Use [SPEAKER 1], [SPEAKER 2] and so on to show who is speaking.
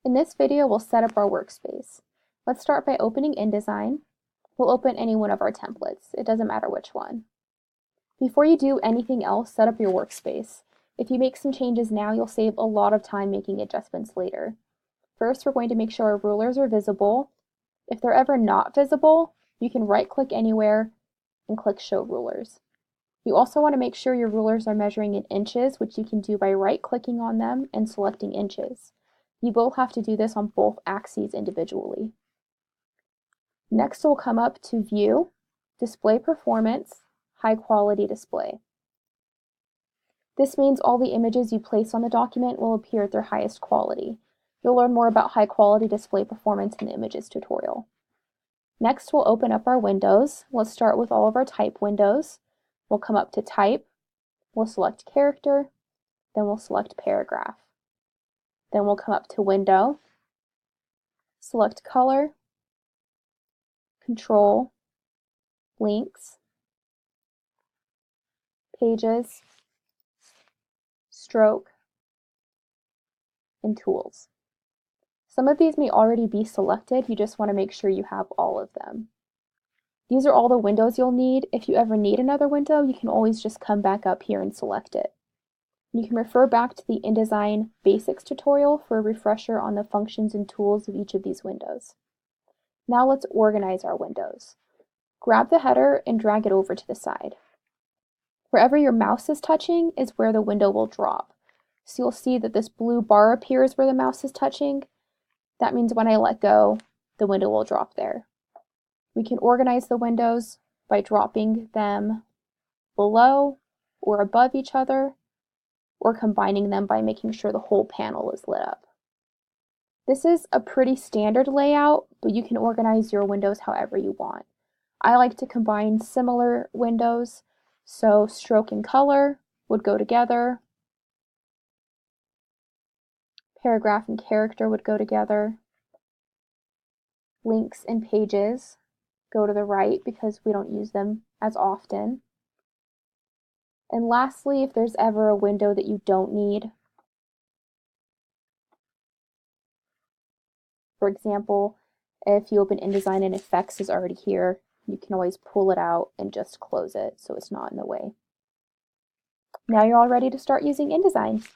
[SPEAKER 1] In this video, we'll set up our workspace. Let's start by opening InDesign. We'll open any one of our templates. It doesn't matter which one. Before you do anything else, set up your workspace. If you make some changes now, you'll save a lot of time making adjustments later. First, we're going to make sure our rulers are visible. If they're ever not visible, you can right-click anywhere and click Show Rulers. You also want to make sure your rulers are measuring in inches, which you can do by right-clicking on them and selecting inches. You will have to do this on both axes individually. Next, we'll come up to View, Display Performance, High Quality Display. This means all the images you place on the document will appear at their highest quality. You'll learn more about high quality display performance in the Images tutorial. Next, we'll open up our windows. Let's start with all of our type windows. We'll come up to Type, we'll select Character, then we'll select Paragraph. Then we'll come up to Window, select Color, Control, Links, Pages, Stroke, and Tools. Some of these may already be selected, you just want to make sure you have all of them. These are all the windows you'll need. If you ever need another window, you can always just come back up here and select it. You can refer back to the InDesign Basics tutorial for a refresher on the functions and tools of each of these windows. Now let's organize our windows. Grab the header and drag it over to the side. Wherever your mouse is touching is where the window will drop. So you'll see that this blue bar appears where the mouse is touching. That means when I let go, the window will drop there. We can organize the windows by dropping them below or above each other, or combining them by making sure the whole panel is lit up. This is a pretty standard layout, but you can organize your windows however you want. I like to combine similar windows, so stroke and color would go together, paragraph and character would go together, links and pages go to the right because we don't use them as often. And lastly, if there's ever a window that you don't need, for example, if you open InDesign and Effects is already here, you can always pull it out and just close it so it's not in the way. Now you're all ready to start using InDesign.